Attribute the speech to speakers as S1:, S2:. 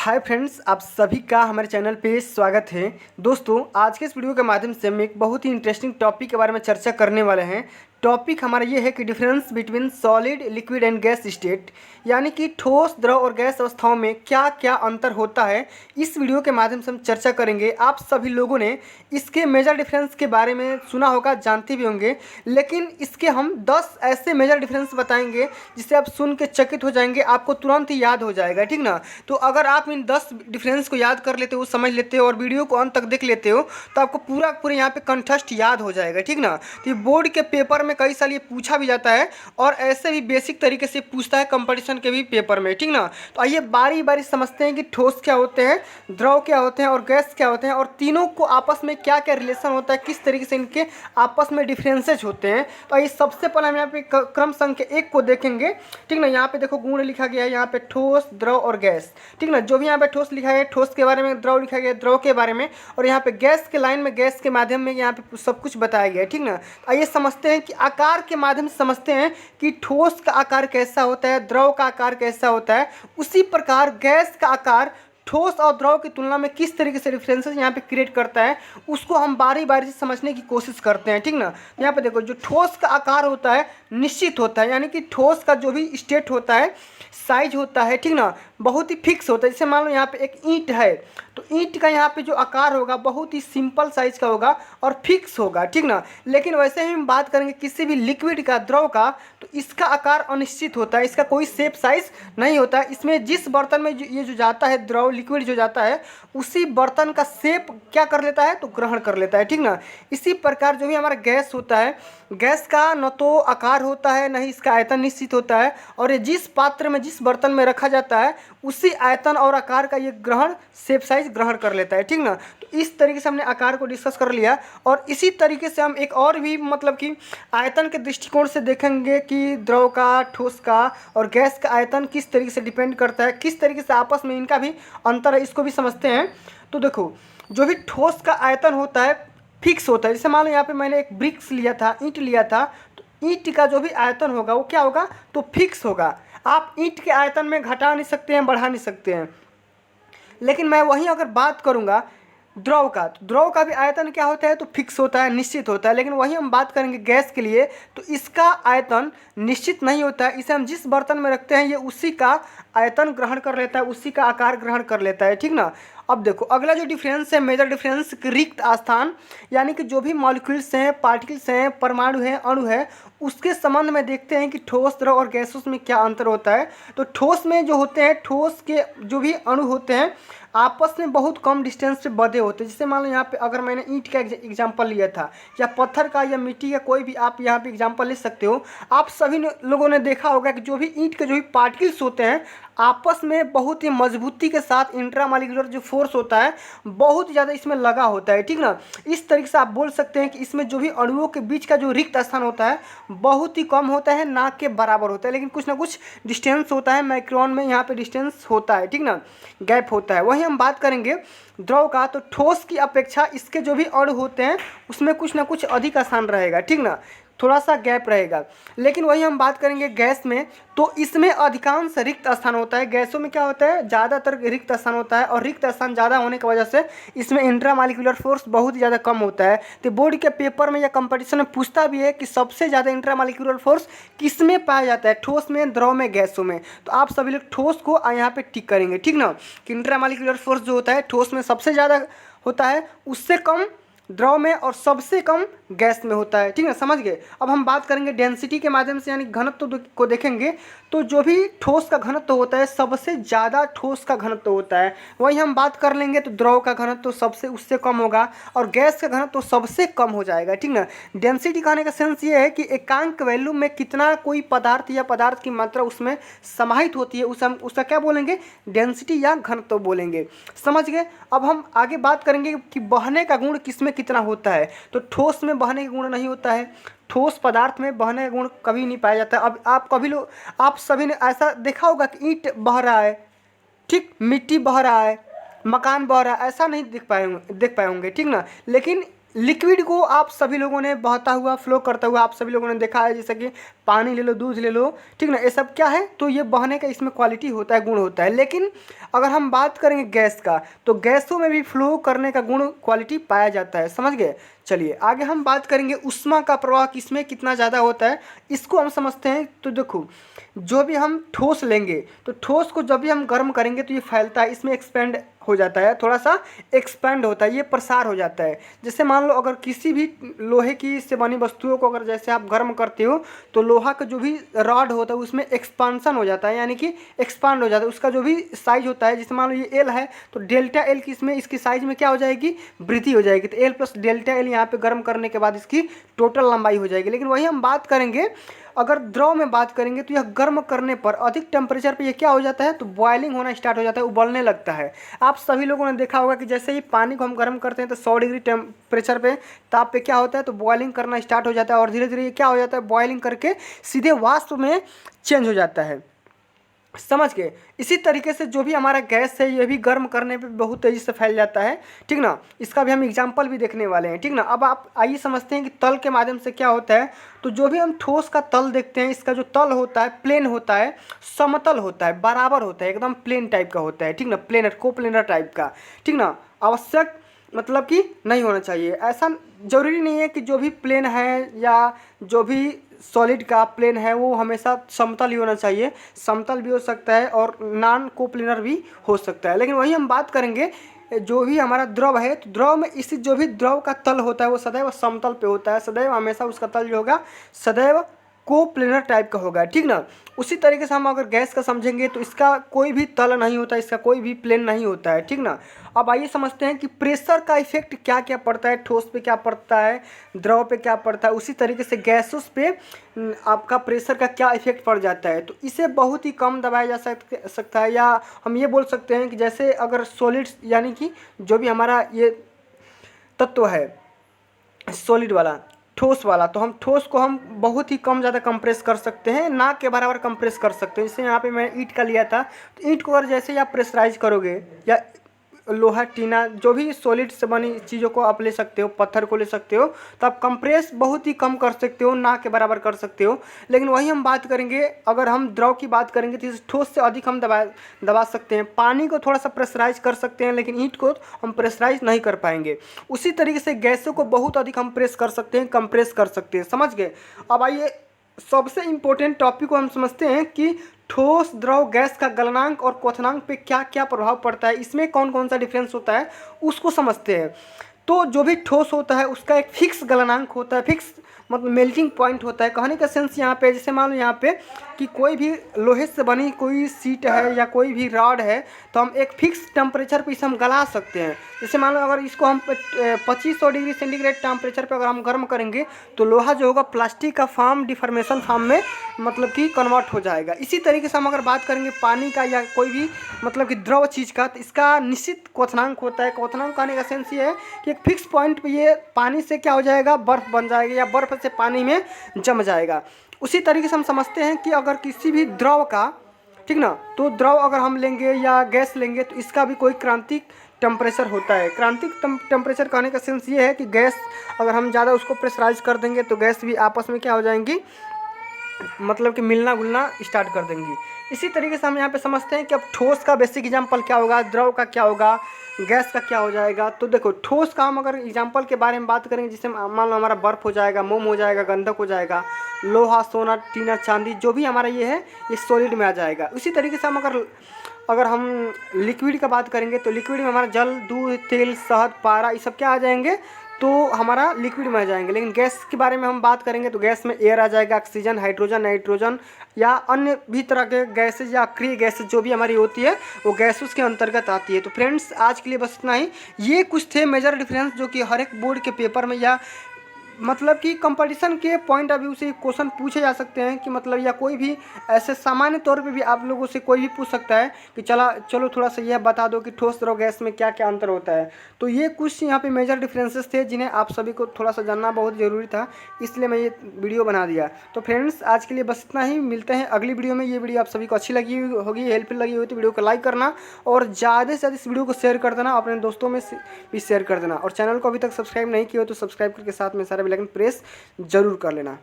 S1: Hi friends, आप सभी का हमारे चैनल पे स्वागत है। दोस्तों, आज के इस वीडियो के माध्यम से हम एक बहुत ही इंटरेस्टिंग टॉपिक के बारे में चर्चा करने वाले हैं। टॉपिक हमारा ये है कि difference between solid, liquid and gas state, यानी कि ठोस, द्रव और गैस अवस्थाओं में क्या क्या अंतर होता है। इस वीडियो के माध्यम से हम चर्चा करेंगे। आप सभी लोगों ने इसके मेजर डिफरेंस के बारे में सुना होगा, जानते भी होंगे, लेकिन इसके हम 10 ऐसे मेजर डिफरेंस बताएंगे जिसे आप सुन के चकित हो जाएंगे, आपको तुरंत ही याद हो जाएगा, ठीक ना। तो अगर आप इन 10 डिफरेंस को याद कर लेते हो, समझ लेते हो और वीडियो को अंत तक देख लेते हो तो आपको पूरे यहाँ पे कंठस्थ याद हो जाएगा, ठीक ना। तो ये बोर्ड के पेपर में कई साल ये पूछा भी जाता है और ऐसे भी बेसिक तरीके से पूछता है कंपटीशन के भी पेपर में, ठीक ना। तो आइए बारी बारी समझते हैं कि ठोस क्या होते हैं, द्रव क्या होते हैं और गैस क्या होते हैं, और तीनों को आपस में क्या क्या रिलेशन होता है, किस तरीके से इनके आपस में डिफरेंसेज होते हैं। तो आइए सबसे पहले हम यहाँ पे क्रम संख्या 1 को देखेंगे, ठीक ना। यहाँ पे देखो गुण लिखा गया है, यहाँ पे ठोस, द्रव और गैस, ठीक ना। जो भी यहाँ पे ठोस लिखा है, ठोस के बारे में, द्रव लिखा गया है, द्रव के बारे में, और यहाँ पे गैस के लाइन में गैस के माध्यम में यहाँ पे सब कुछ बताया गया है, ठीक ना। आइए समझते हैं कि आकार के माध्यम से समझते हैं कि ठोस का आकार कैसा होता है, द्रव का आकार कैसा होता है। उसी प्रकार गैस का आकार ठोस और द्रव की तुलना में किस तरीके से डिफरेंसेस यहाँ पे क्रिएट करता है, उसको हम बारी बारी से समझने की कोशिश करते हैं, ठीक ना। यहाँ पे देखो, जो ठोस का आकार होता है निश्चित होता है, यानी कि ठोस का जो भी स्टेट होता है, साइज होता है, ठीक ना, बहुत ही फिक्स होता है। जैसे मान लो यहाँ पे एक ईंट है, तो ईंट का यहाँ पे जो आकार होगा बहुत ही सिंपल साइज का होगा और फिक्स होगा, ठीक ना। लेकिन वैसे ही हम बात करेंगे किसी भी लिक्विड का, द्रव का, तो इसका आकार अनिश्चित होता है, इसका कोई शेप साइज नहीं होता है। इसमें जिस बर्तन में ये जो जाता है, द्रव लिक्विड जो जाता है, उसी बर्तन का शेप क्या कर लेता है, तो ग्रहण कर लेता है, ठीक ना। इसी प्रकार जो भी हमारा गैस होता है, गैस का न तो आकार होता है, न ही इसका आयतन निश्चित होता है, और ये जिस पात्र में, जिस बर्तन में रखा जाता है, उसी आयतन और आकार का ये ग्रहण, शेप साइज ग्रहण कर लेता है, ठीक ना। तो इस तरीके से हमने आकार को डिस्कस कर लिया, और इसी तरीके से हम एक और भी मतलब कि आयतन के दृष्टिकोण से देखेंगे कि द्रव का, ठोस का और गैस का आयतन किस तरीके से डिपेंड करता है, किस तरीके से आपस में इनका भी अंतर है, इसको भी समझते हैं। तो देखो, जो भी ठोस का आयतन होता है फिक्स होता है। जैसे मान लो यहाँ पे मैंने एक ब्रिक्स लिया था, ईंट लिया था, तो ईंट का जो भी आयतन होगा वो क्या होगा, तो फिक्स होगा। आप ईंट के आयतन में घटा नहीं सकते हैं, बढ़ा नहीं सकते हैं। लेकिन मैं वहीं अगर बात करूँगा द्रव का, तो द्रव का भी आयतन क्या होता है, तो फिक्स होता है, निश्चित होता है। लेकिन वहीं हम बात करेंगे गैस के लिए, तो इसका आयतन निश्चित नहीं होता है। इसे हम जिस बर्तन में रखते हैं, ये उसी का आयतन ग्रहण कर लेता है, उसी का आकार ग्रहण कर लेता है, ठीक ना। अब देखो अगला जो डिफरेंस है, मेजर डिफरेंस, रिक्त स्थान, यानी कि जो भी मॉलिक्यूल्स हैं, पार्टिकल्स हैं, परमाणु हैं, अणु है, उसके संबंध में देखते हैं कि ठोस, द्रव और गैसों में क्या अंतर होता है। तो ठोस में जो होते हैं, ठोस के जो भी अणु होते हैं आपस में बहुत कम डिस्टेंस पे बंधे होते हैं। जैसे मान लो यहाँ पे अगर मैंने ईंट का एग्जांपल लिया था, या पत्थर का, या मिट्टी का, कोई भी आप यहाँ पे एग्जांपल ले सकते हो। आप सभी लोगों ने देखा होगा कि जो भी ईंट के जो भी पार्टिकल्स होते हैं आपस में बहुत ही मजबूती के साथ इंट्रामॉलिक्यूलर जो फोर्स होता है बहुत ज़्यादा इसमें लगा होता है, ठीक ना। इस तरीके से आप बोल सकते हैं कि इसमें जो भी अणुओं के बीच का जो रिक्त स्थान होता है बहुत ही कम होता है, ना के बराबर होता है, लेकिन कुछ ना कुछ डिस्टेंस होता है, माइक्रोन में यहाँ पे डिस्टेंस होता है, ठीक ना, गैप होता है। वहीं हम बात करेंगे द्रव का, तो ठोस की अपेक्षा इसके जो भी अणु होते हैं उसमें कुछ ना कुछ अधिक स्थान रहेगा, ठीक ना, थोड़ा सा गैप रहेगा। लेकिन वही हम बात करेंगे गैस में, तो इसमें अधिकांश रिक्त स्थान होता है। गैसों में क्या होता है, ज़्यादातर रिक्त स्थान होता है, और रिक्त स्थान ज़्यादा होने की वजह से इसमें इंट्रामॉलिक्यूलर फोर्स बहुत ज़्यादा कम होता है। तो बोर्ड के पेपर में या कंपटीशन में पूछता भी है कि सबसे ज़्यादा इंट्रामॉलिक्यूलर फोर्स किस में पाया जाता है, ठोस में, द्रव में, गैसों में। तो आप सभी लोग ठोस को यहाँ पे टिक करेंगे, ठीक ना, कि इंट्रामॉलिक्यूलर फोर्स जो होता है ठोस में सबसे ज़्यादा होता है, उससे कम द्रव में और सबसे कम गैस में होता है, ठीक है, समझ गए। अब हम बात करेंगे डेंसिटी के माध्यम से, यानी घनत्व को देखेंगे। तो जो भी ठोस का घनत्व होता है सबसे ज़्यादा ठोस का घनत्व होता है। वही हम बात कर लेंगे तो द्रव का घनत्व सबसे उससे कम होगा, और गैस का घनत्व सबसे कम हो जाएगा, ठीक ना। डेंसिटी कहने का सेंस ये है कि एकांक वैल्यू में कितना कोई पदार्थ या पदार्थ की मात्रा उसमें समाहित होती है, उसका क्या बोलेंगे, डेंसिटी या घनत्व बोलेंगे, समझ गए। अब हम आगे बात करेंगे कि बहने का गुण किसमें कितना होता है। तो ठोस में बहने का गुण नहीं होता है, ठोस पदार्थ में बहने का गुण कभी नहीं पाया जाता। अब आप सभी ने ऐसा देखा होगा कि ईंट बह रहा है, ठीक, मिट्टी बह रहा है, मकान बह रहा है, ऐसा नहीं देख पाए होंगे, ठीक ना। लेकिन लिक्विड को आप सभी लोगों ने बहता हुआ फ्लो करता हुआ आप सभी लोगों ने देखा है, जैसे कि पानी ले लो, दूध ले लो, ठीक ना, ये सब क्या है, तो ये बहने का इसमें क्वालिटी होता है, गुण होता है। लेकिन अगर हम बात करेंगे गैस का, तो गैसों में भी फ्लो करने का गुण क्वालिटी पाया जाता है, समझ गए। चलिए आगे हम बात करेंगे ऊष्मा का प्रवाह किसमें कितना ज़्यादा होता है, इसको हम समझते हैं। तो देखो, जो भी हम ठोस लेंगे तो ठोस को जब भी हम गर्म करेंगे तो ये फैलता है, इसमें एक्सपेंड हो जाता है, थोड़ा सा एक्सपेंड होता है, ये प्रसार हो जाता है। जैसे मान लो अगर किसी भी लोहे की से बनी वस्तुओं को अगर जैसे आप गर्म करते हो तो लोहा का जो भी रॉड होता है उसमें एक्सपांसन हो जाता है, यानी कि एक्सपांड हो जाता है, उसका जो भी साइज होता है। जैसे मान लो ये एल है तो डेल्टा एल की इसमें इसकी साइज में क्या हो जाएगी, वृद्धि हो जाएगी। तो एल प्लस डेल्टा एल यहाँ पे गर्म करने के बाद इसकी टोटल लंबाई हो जाएगी। लेकिन वही हम बात करेंगे, अगर द्रव में बात करेंगे तो यह गर्म करने पर अधिक टेम्परेचर पे ये क्या हो जाता है, तो बॉइलिंग होना स्टार्ट हो जाता है, उबलने लगता है। आप सभी लोगों ने देखा होगा कि जैसे ही पानी को हम गर्म करते हैं तो 100 डिग्री टेम्परेचर पे, ताप पे क्या होता है, तो बॉइलिंग करना स्टार्ट हो जाता है और धीरे धीरे ये क्या हो जाता है, बॉइलिंग करके सीधे वाष्प में चेंज हो जाता है, समझ गए। इसी तरीके से जो भी हमारा गैस है ये भी गर्म करने पे बहुत तेज़ी से फैल जाता है, ठीक ना। इसका भी हम एग्जांपल भी देखने वाले हैं, ठीक ना। अब आप आइए समझते हैं कि तल के माध्यम से क्या होता है। तो जो भी हम ठोस का तल देखते हैं, इसका जो तल होता है प्लेन होता है, समतल होता है, बराबर होता है, एकदम प्लेन टाइप का होता है, ठीक ना, प्लेनर कोप्लेनर टाइप का, ठीक ना। आवश्यक मतलब कि नहीं होना चाहिए, ऐसा ज़रूरी नहीं है कि जो भी प्लेन है या जो भी सॉलिड का प्लेन है वो हमेशा समतल ही होना चाहिए, समतल भी हो सकता है और नॉन कोप्लेनर भी हो सकता है। लेकिन वही हम बात करेंगे, जो भी हमारा द्रव है तो द्रव में इसी जो भी द्रव का तल होता है वो सदैव समतल पे होता है, सदैव हमेशा उसका तल जो होगा सदैव कोप्लेनर टाइप का होगा, ठीक ना। उसी तरीके से हम अगर गैस का समझेंगे तो इसका कोई भी तल नहीं होता, इसका कोई भी प्लेन नहीं होता है, ठीक ना। अब आइए समझते हैं कि प्रेशर का इफेक्ट क्या क्या पड़ता है, ठोस पे क्या पड़ता है, द्रव पे क्या पड़ता है, उसी तरीके से गैसों पे आपका प्रेशर का क्या इफेक्ट पड़ जाता है। तो इसे बहुत ही कम दबाया जा सकता है, या हम ये बोल सकते हैं कि जैसे अगर सॉलिड्स यानी कि जो भी हमारा ये तत्व है सॉलिड वाला, ठोस वाला, तो हम ठोस को हम बहुत ही कम ज़्यादा कंप्रेस कर सकते हैं, ना के बराबर कंप्रेस कर सकते हैं। जैसे यहाँ पे मैं ईंट का लिया था, तो ईंट को अगर जैसे ही आप प्रेशराइज करोगे या लोहा टीना जो भी सॉलिड से बनी चीज़ों को आप ले सकते हो, पत्थर को ले सकते हो, तो आप कंप्रेस बहुत ही कम कर सकते हो, ना के बराबर कर सकते हो। लेकिन वही हम बात करेंगे, अगर हम द्रव की बात करेंगे तो इस ठोस से अधिक हम दबा सकते हैं। पानी को थोड़ा सा प्रेशराइज कर सकते हैं, लेकिन ईंट को हम प्रेशराइज नहीं कर पाएंगे। उसी तरीके से गैसों को बहुत अधिक हम प्रेस कर सकते हैं, कंप्रेस कर सकते हैं, समझ गए। अब आइए सबसे इम्पोर्टेंट टॉपिक को हम समझते हैं कि ठोस द्रव गैस का गलनांक और क्वथनांक पे क्या क्या प्रभाव पड़ता है, इसमें कौन कौन सा डिफरेंस होता है उसको समझते हैं। तो जो भी ठोस होता है उसका एक फिक्स गलनांक होता है, फिक्स मतलब मेल्टिंग पॉइंट होता है। कहने का सेंस यहाँ पे, जैसे मान लो यहाँ पे कि कोई भी लोहे से बनी कोई सीट है या कोई भी रॉड है, तो हम एक फिक्स टेम्परेचर पे इसे हम गला सकते हैं। जैसे मान लो अगर इसको हम 2500 डिग्री सेंटीग्रेड टेम्परेचर पे अगर हम गर्म करेंगे तो लोहा जो होगा प्लास्टिक का फॉर्म, डिफॉर्मेशन फॉर्म में मतलब कि कन्वर्ट हो जाएगा। इसी तरीके से हम अगर बात करेंगे पानी का या कोई भी मतलब कि द्रव चीज़ का, तो इसका निश्चित क्वथनांक होता है। क्वथनांक कहने का सेंस ये है कि एक फिक्स पॉइंट पे ये पानी से क्या हो जाएगा, बर्फ़ बन जाएगा या बर्फ़ से पानी में जम जाएगा। उसी तरीके से हम समझते हैं कि अगर किसी भी द्रव का, ठीक ना, तो द्रव अगर हम लेंगे या गैस लेंगे तो इसका भी कोई क्रांतिक टेम्परेचर होता है। क्रांतिक टेम्परेचर कहने का सेंस ये है कि गैस अगर हम ज़्यादा उसको प्रेशराइज कर देंगे तो गैस भी आपस में क्या हो जाएंगी, मतलब कि मिलना घुलना स्टार्ट कर देंगी। इसी तरीके से हम यहाँ पे समझते हैं कि अब ठोस का बेसिक एग्जांपल क्या होगा, द्रव का क्या होगा, गैस का क्या हो जाएगा। तो देखो ठोस का हम अगर एग्जांपल के बारे में बात करेंगे, जिससे मान लो हमारा बर्फ़ हो जाएगा, मोम हो जाएगा, गंधक हो जाएगा, लोहा, सोना, टीना, चांदी, जो भी हमारा ये है ये सॉलिड में आ जाएगा। उसी तरीके से हम अगर हम लिक्विड का बात करेंगे तो लिक्विड में हमारा जल, दूध, तेल, शहद, पारा, ये सब क्या आ जाएंगे, तो हमारा लिक्विड में आ जाएंगे। लेकिन गैस के बारे में हम बात करेंगे तो गैस में एयर आ जाएगा, ऑक्सीजन, हाइड्रोजन, नाइट्रोजन या अन्य भी तरह के गैसेज या अक्रिय गैसेज जो भी हमारी होती है वो गैस उसके अंतर्गत आती है। तो फ्रेंड्स आज के लिए बस इतना ही। ये कुछ थे मेजर डिफरेंस जो कि हर एक बोर्ड के पेपर में या मतलब कि कंपटीशन के पॉइंट ऑफ व्यू से क्वेश्चन पूछे जा सकते हैं कि मतलब, या कोई भी ऐसे सामान्य तौर पे भी आप लोगों से कोई भी पूछ सकता है कि चलो थोड़ा सा यह बता दो कि ठोस द्रव गैस में क्या क्या अंतर होता है। तो ये कुछ यहाँ पे मेजर डिफरेंसेस थे जिन्हें आप सभी को थोड़ा सा जानना बहुत ज़रूरी था, इसलिए मैं ये वीडियो बना दिया। तो फ्रेंड्स, आज के लिए बस इतना ही, मिलते हैं अगली वीडियो में। ये वीडियो आप सभी को अच्छी लगी होगी, हेल्पफुल लगी होगी तो वीडियो को लाइक करना और ज़्यादा से ज़्यादा इस वीडियो को शेयर कर देना, अपने दोस्तों में भी शेयर कर देना। और चैनल को अभी तक सब्सक्राइब नहीं किया हो तो सब्सक्राइब करके साथ में सारा बेल आइकन प्रेस जरूर कर लेना।